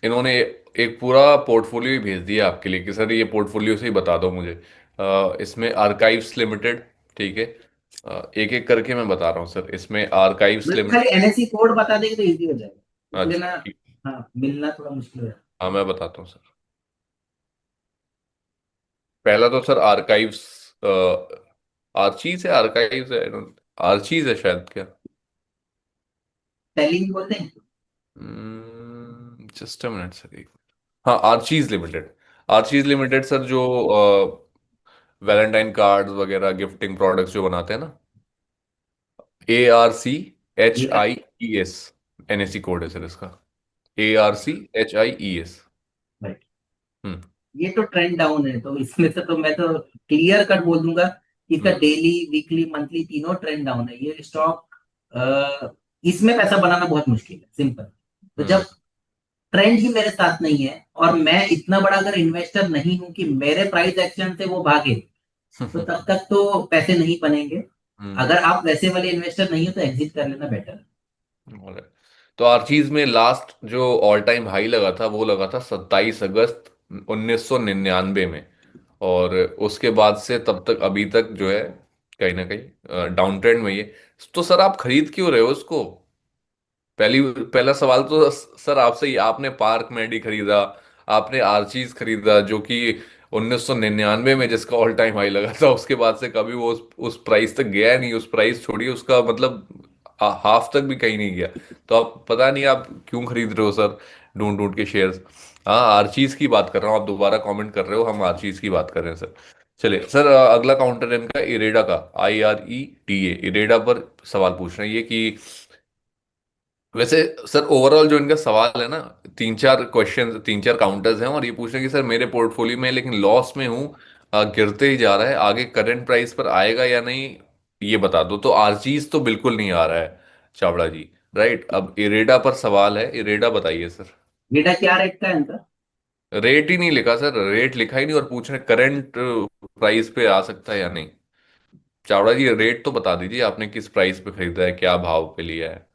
इन्होंने एक पूरा पोर्टफोलियो ही भेज दिया आपके लिए कि सर ये पोर्टफोलियो से ही बता दो मुझे। इसमें आर्काइव्स लिमिटेड, ठीक है। एक एक करके मैं बता रहा हूँ सर। इसमें आर्काइव्स मेरे को खाली लिमिटेड। एनएससी कोड बता देंगे तो इजी हो जाएगा, इसलिए अच्छा ना। ठीक। हाँ, मिलना थोड़ा मुश्किल हो जाएगा। हाँ मैं बताता हूँ सर। पहला तो सर आर्काइव्स, आर्चीज है, आर्काइव्स है, आर्चीज है शायद क्या। टेलिंग बोलते हैं। जस्ट अ मिनट सर, एक। हाँ, Archies limited. Archies limited sir, जो वैलेंटाइन कार्ड वगैरह गिफ्टिंग प्रोडक्ट्स जो बनाते हैं ना। ARCHIES, NSE कोड है सर इसका। ARCHIES। राइट। हम्म। ये तो ट्रेंड डाउन है, तो इसमें से तो मैं तो क्लियर कट बोल दूंगा कि इसका हम्म। डेली, वीकली, मंथली तीनों ट्रेंड डाउन है ये स्टॉक। इसमें पैसा बनाना बहुत मुश्किल है, सिंपल। तो हम्म। जब ट्रेंड ही मेरे साथ नहीं है और मैं इतना बड़ा अगर इन्वेस्टर नहीं हूं कि मेरे प्राइस एक्शन से वो भागे, तो तब तक तो पैसे नहीं बनेंगे। हम्म। अगर आप वैसे वाले इन्वेस्टर नहीं हो तो एग्जिट कर लेना बेटर है। Alright। तो आर्चीज में लास्ट जो ऑल टाइम हाई लगा था वो लगा था 27 अगस्त 1999 में। और उसके बाद से तब तक अभी तक जो है, कहीं ना कहीं डाउन ट्रेंड में ही है। तो सर आप खरीद क्यों रहे हो उसको? पहला सवाल तो सर आपसे ही। आपने पार्क मेडी खरीदा, आपने आर्चीज खरीदा जो कि 1999 में जिसका ऑल टाइम हाई लगा था, उसके बाद से कभी वो उस प्राइस तक गया नहीं। उस प्राइस छोड़िए, उसका मतलब हाफ तक भी कहीं नहीं गया। तो आप पता नहीं आप क्यों खरीद रहे हो सर, ढूंढ ढूंढ के शेयर्स। हाँ, आर्चीज की बात कर रहा हूँ। आप दोबारा कमेंट कर रहे हो, हम आर्चीज की बात कर रहे हैं सर। चलिए सर, अगला काउंटर है इनका इरेडा का, IREDA। इरेडा पर सवाल पूछ रहे हैं ये कि वैसे सर ओवरऑल जो इनका सवाल है ना, तीन चार क्वेश्चन, तीन चार काउंटर्स हैं, और ये पूछ रहे हैं कि सर मेरे पोर्टफोलियो में लेकिन लॉस में हूँ, गिरते ही जा रहा है, आगे करंट प्राइस पर आएगा या नहीं, ये बता दो। तो आरचीज तो बिल्कुल नहीं आ रहा है चावड़ा जी। राइट, अब इरेडा पर सवाल है। इरेडा बताइए सर। बेटा क्या रेट का है इनका? रेट ही नहीं लिखा सर, रेट लिखा ही नहीं, और पूछ रहे करंट प्राइस पे आ सकता है या नहीं। चावड़ा जी रेट तो बता दीजिए, आपने किस प्राइस पे खरीदा है, क्या भाव पे लिया है।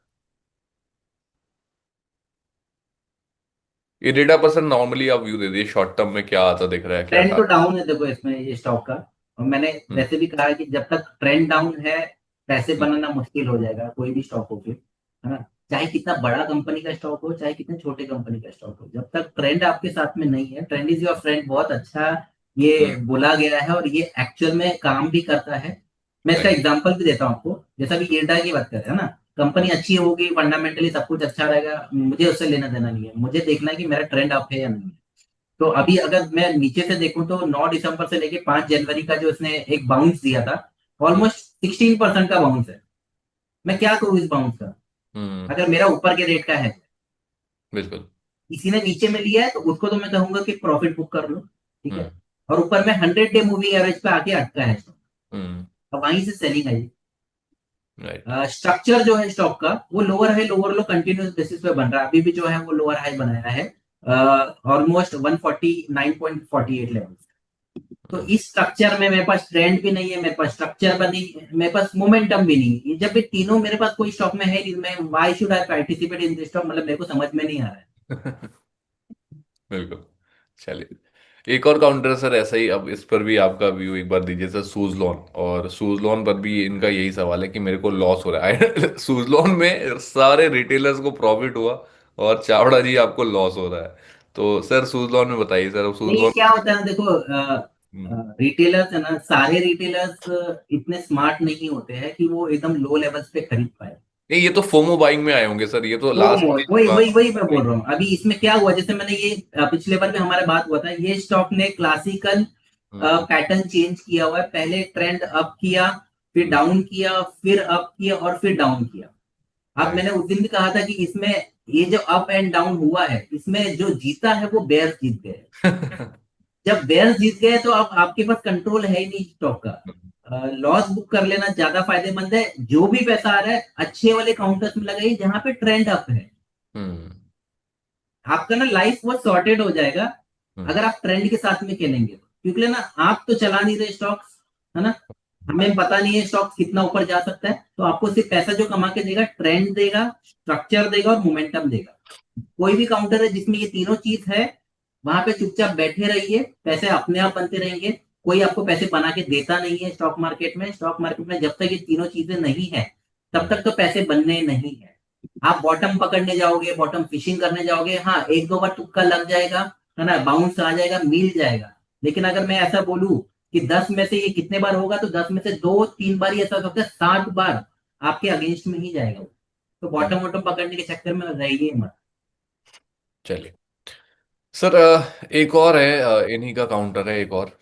इरेडा पर सर नॉर्मली आप व्यू दे दिए, शॉर्ट टर्म में क्या आता दिख रहा है, क्या ट्रेंड तो टारगेट। डाउन है देखो इसमें ये स्टॉक का। और मैंने हम्म। वैसे भी कहा है कि जब तक ट्रेंड डाउन है, पैसे हम्म। बनाना मुश्किल हो जाएगा कोई भी स्टॉक हो फिर, है ना। चाहे कितना बड़ा कंपनी का स्टॉक हो, चाहे कितने छोटे कंपनी का स्टॉक हो, जब तक ट्रेंड आपके साथ में नहीं है, ट्रेंड इज योर फ्रेंड, बहुत अच्छा ये हम्म। बोला गया है और ये एक्चुअल में काम भी करता है। मैं इसका राइट। एग्जांपल भी देता हूँ आपको। जैसा कि एटा की बात करें, है ना। कंपनी अच्छी होगी, फंडामेंटली सब कुछ अच्छा रहेगा, मुझे उससे लेना देना नहीं है, मुझे देखना है कि मेरा ट्रेंड अप है या नहीं है। तो अभी अगर मैं नीचे से देखूं तो 9 दिसंबर से लेके 5 जनवरी का जो इसने एक बाउंस दिया था, हम्म। ऑलमोस्ट 16% का बाउंस है। मैं क्या करूं इस बाउंस का? हम्म। अगर मेरा ऊपर के रेट का है, बिल्कुल। किसी ने नीचे में लिया है, तो उसको तो मैं कहूंगा कि प्रॉफिट बुक कर लो, ठीक हम्म। है। और ऊपर में 100 डे मूविंग एवरेज पे आके अटका है स्टॉक, हम्म। अब वहीं से सेलिंग आई। राइट। स्ट्रक्चर जो है स्टॉक का, वो लोअर हाई लोअर लो कंटिन्यूस बेसिस पे बन रहा है, अभी भी जो है वो लोअर हाई बनाया है ऑलमोस्ट 149.48 लेवल। तो हम्म। इस स्ट्रक्चर में मेरे पास ट्रेंड भी नहीं है, मेरे पास स्ट्रक्चर भी नहीं है, मेरे पास मोमेंटम भी नहीं है। ये जब भी तीनों मेरे पास कोई स्टॉक में है नहीं, मैं why should I participate in this stock, मतलब मेरे को समझ में नहीं आ रहा है। बिल्कुल। चलिए, एक और काउंटर सर ऐसा ही। अब इस पर भी आपका व्यू एक बार दीजिए सर। सूज लोन, और सूज लोन पर भी इनका यही सवाल है कि मेरे को लॉस हो रहा है। सूज लोन में सारे रिटेलर्स को प्रॉफिट हुआ, और चावड़ा जी आपको लॉस हो रहा है। तो सर सूज लोन में बताइए सर, अब सूज नहीं, ये लोन। क्या होता है ना, देखो हम्म। रिटेलर्स है ना, सारे रिटेलर्स इतने स्मार्ट नहीं होते हैं कि वो एकदम लो लेवल्स पे खरीद पाए। नहीं, ये तो फोमो बाइंग में आए होंगे सर, ये तो वो लास्ट वही में। वही वही मैं बोल रहा हूँ। अभी इसमें क्या हुआ, जैसे मैंने ये पिछले बार भी हमारा बात हुआ था, ये स्टॉक ने क्लासिकल हम्म। पैटर्न चेंज किया हुआ है। पहले ट्रेंड अप किया, फिर हम्म। डाउन किया, फिर अप किया और फिर डाउन किया। अब राइट। मैंने उस दिन भी कहा था कि इसमें ये जो अप एंड डाउन हुआ है, इसमें जो जीता है वो बेयर्स जीत गए। जब बेयर्स जीत गए तो अब आपके पास कंट्रोल है ही नहीं स्टॉक का। लॉस बुक कर लेना ज्यादा फायदेमंद है। जो भी पैसा आ रहा है अच्छे वाले काउंटर्स में लगाइए जहां पे ट्रेंड अप है। हम्म। आपका ना लाइफ बहुत सॉर्टेड हो जाएगा हम्म। अगर आप ट्रेंड के साथ में खेलेंगे तो। क्योंकि ना आप तो चला नहीं रहे स्टॉक्स, है ना। हमें पता नहीं है स्टॉक कितना ऊपर जा सकता है, तो आपको सिर्फ पैसा जो कमा के देगा ट्रेंड देगा, स्ट्रक्चर देगा और मोमेंटम देगा। कोई भी काउंटर है जिसमें ये तीनों चीज है, वहां पे चुपचाप बैठे रहिए, पैसे अपने आप बनते रहेंगे। कोई आपको पैसे बना के देता नहीं है स्टॉक मार्केट में। स्टॉक मार्केट में जब तक ये तीनों चीजें नहीं है, तब हम्म। तक तो पैसे बनने नहीं है। आप बॉटम पकड़ने जाओगे, बॉटम फिशिंग करने जाओगे, हाँ एक दो बार तुक्का लग जाएगा, है ना, बाउंस आ जाएगा, मिल जाएगा। लेकिन अगर मैं ऐसा बोलूं कि 10 में से ये कितने बार होगा, तो 10 में से 2-3 बार ही ऐसा हो सकता है, 60 बार आपके अगेंस्ट में ही जाएगा वो। तो हम्म। बॉटम वॉटम पकड़ने के चक्कर में रहिए मत। चलिए सर, एक और है, इन्हीं का काउंटर है एक और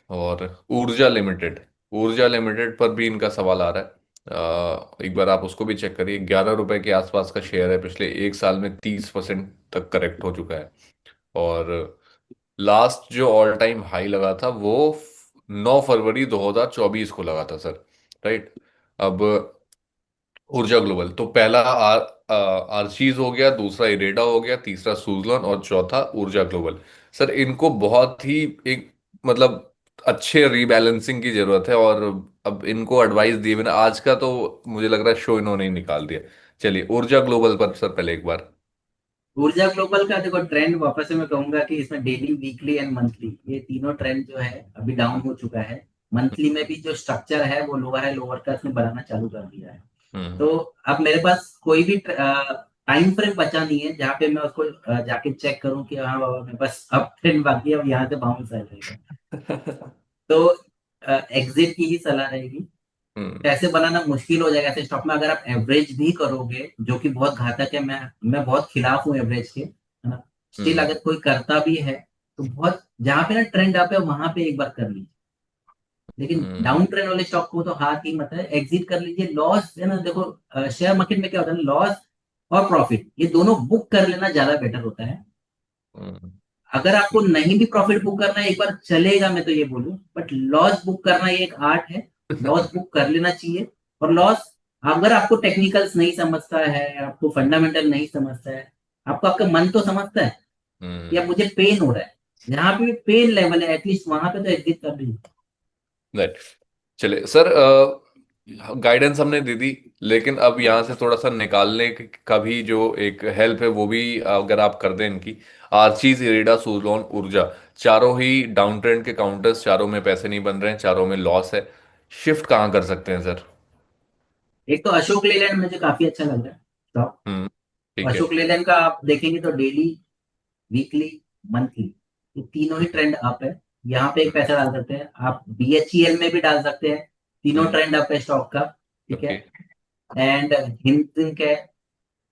ऊर्जा लिमिटेड। ऊर्जा लिमिटेड पर भी इनका सवाल आ रहा है। एक बार आप उसको भी चेक करिए। 11 रुपए के आसपास का शेयर है, पिछले एक साल में 30% तक करेक्ट हो चुका है। और लास्ट जो ऑल टाइम हाई लगा था वो 9 फरवरी 2024 को लगा था सर। राइट। अब ऊर्जा ग्लोबल तो पहला आर्चीज हो गया, दूसरा इरेडा हो गया, तीसरा सुजलॉन और चौथा ऊर्जा ग्लोबल। सर इनको बहुत ही एक मतलब अच्छे रीबैलेंसिंग की जरूरत है। और अब इनको एडवाइस दिए बिना आज का तो मुझे लग रहा है शो इन्होंने ही निकाल दिया। चलिए ऊर्जा ग्लोबल पर सर पहले एक बार। ऊर्जा ग्लोबल का देखो ट्रेंड, वापस से मैं कहूंगा कि इसमें डेली, वीकली एंड मंथली, ये तीनों ट्रेंड जो है अभी डाउन हो चुका है। मंथली में भी जो स्ट्रक्चर है वो लोअर है, लोअर का इसने बनाना चालू कर दिया है। हम्म। तो अब मेरे पास कोई भी टाइम फ्रेम बचा नहीं है जहाँ पे मैं उसको जाके चेक करूं कि हाँ बाबा मेरे पास अप ट्रेंड बाकी है, अब यहाँ से बाउंस आ जाएगा। तो एग्जिट की ही सलाह रहेगी। हम्म। पैसे बनाना मुश्किल हो जाएगा ऐसे स्टॉक में अगर आप एवरेज भी करोगे, जो कि बहुत घातक है। मैं बहुत खिलाफ हूँ एवरेज के, है ना। स्टिल हम्म। अगर कोई करता भी है तो बहुत, जहां पे ना ट्रेंड आप है वहां पे एक बार कर लीजिए। लेकिन हम्म। डाउन ट्रेंड वाले स्टॉक को तो हाथ ही मत है, एग्जिट कर लीजिए। लॉस है ना, देखो शेयर मार्केट में क्या होता है, लॉस और प्रॉफिट ये दोनों बुक कर लेना ज्यादा बेटर होता है। हम्म। अगर आपको नहीं भी प्रॉफिट बुक करना है एक बार चलेगा, मैं तो ये बोलूं, बट लॉस बुक करना ये एक आर्ट है। लॉस बुक कर लेना चाहिए। और लॉस, अगर आपको टेक्निकल्स नहीं समझता है, आपको फंडामेंटल नहीं समझता है, आपको आपका मन तो समझता है या हम्म। मुझे पेन हो रहा है, जहां पे भी पेन लेवल है एटलीस्ट वहां पे तो एग्जिट कर दीजिए। राइट। चलिए सर, गाइडेंस हमने दे दी, लेकिन अब यहाँ से थोड़ा सा निकालने का भी जो एक हेल्प है वो भी अगर आप कर दें इनकी। आर्चीज, इरेडा, सुजलॉन, ऊर्जा, चारों ही डाउन ट्रेंड के काउंटर्स, चारों में पैसे नहीं बन रहे हैं, चारों में लॉस है। शिफ्ट कहाँ कर सकते हैं सर? एक तो अशोक लेलैंड मुझे काफी अच्छा लग रहा है स्टॉक। हम्म। ठीक है। अशोक लेलैंड का आप देखेंगे तो डेली, वीकली, मंथली, ये तीनों ही ट्रेंड अप है। यहाँ पे एक पैसा डाल सकते हैं आप, बीएचईएल में भी डाल सकते हैं। तीनों हम्म। ट्रेंड अप है स्टॉक का। ठीक है। ओके। एंड हिंद है,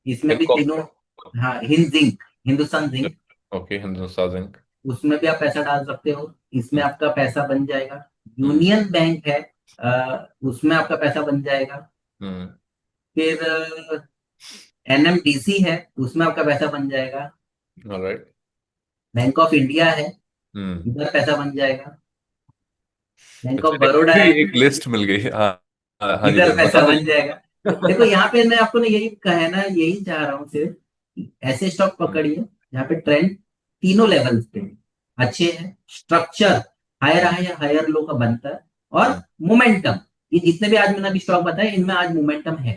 इसमें भी इनको। तीनों। हाँ, Hind zinc, Hindustan zinc, okay, Hindustan zinc. उसमें भी आप पैसा डाल सकते हो, इसमें हम्म। आपका पैसा बन जाएगा। हम्म। यूनियन बैंक है, उसमें आपका पैसा बन जाएगा। हम्म। फिर एनएमडीसी है, उसमें आपका पैसा बन जाएगा। ऑलराइट। बैंक ऑफ इंडिया है, हम्म। इधर पैसा बन जाएगा। बैंक ऑफ चलिए बड़ौदा पूरी है, एक लिस्ट मिल गई। हाँ। हाँ हाँ जी इधर सर, पैसा बता बन जाएगा। देखो दीजिए। यहाँ पे मैं आपको ना यही कहना, यही चाह रहा हूँ सिर्फ कि ऐसे स्टॉक पकड़िए जहाँ पे ट्रेंड तीनों लेवल्स पे अच्छे हैं, structure higher high higher low का बनता है, और हम्म। मोमेंटम, ये जितने भी आज मैंने अभी स्टॉक बताए इनमें आज मोमेंटम है।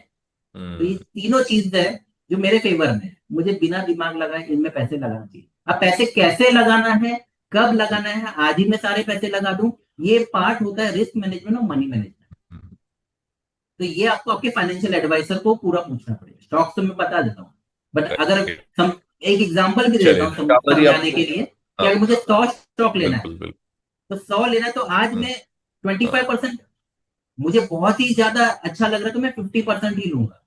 तो ये हम्म। तीनों चीज है जो मेरे फेवर में है, मुझे बिना दिमाग लगाए इनमें पैसे लगाना चाहिए। अब पैसे कैसे लगाना है, कब लगाना है, आज ही मैं सारे पैसे लगा दूं, ये पार्ट होता है रिस्क मैनेजमेंट और मनी मैनेजमेंट। हम्म। तो ये आपको आपके फाइनेंशियल एडवाइजर को पूरा पूछना पड़ेगा। स्टॉक्स तो मैं बता देता हूँ, बट अगर एक एग्जांपल भी दे देता चलिए हूँ काबा जी समझाने आपको। के लिए कि हाँ। अगर मुझे 100 स्टॉक लेना है, बिल्कुल बिल्कुल। तो 100 लेना है, तो आज हम्म। मैं ट्वेंटी हाँ। फाइव परसेंट मुझे बहुत ही ज्यादा अच्छा लग रहा है तो मैं 50% ही लूंगा,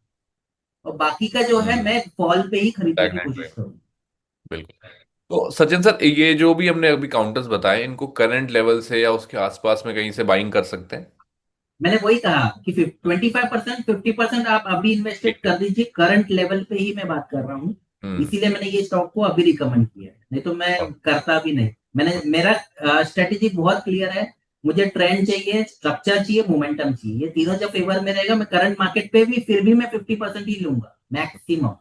और बाकी का जो है हम्म। मैं फॉल पे ही खरीदने की स्टैग्नेंट कोशिश में। करूंगा। बिल्कुल। तो सचिन सर, ये जो भी हमने अभी काउंटर्स बताए, इनको करंट लेवल से या उसके आसपास में कहीं से बाइंग कर सकते हैं? मैंने वही कहा कि 25%, 50% आप अभी इन्वेस्टेड ठीक है। कर दीजिए, करंट लेवल पे ही मैं बात कर रहा हूँ। हम्म। इसीलिए मैंने ये स्टॉक को अभी रिकमेंड किया है, नहीं तो मैं हाँ। करता भी नहीं। मैंने, मेरा स्ट्रेटेजी बहुत क्लियर है। मुझे ट्रेंड चाहिए, स्ट्रक्चर चाहिए, मोमेंटम चाहिए, ये तीनों जब फेवर में रहेगा मैं करंट मार्केट पे भी फिर भी मैं 50% ही लूंगा मैक्सिमम।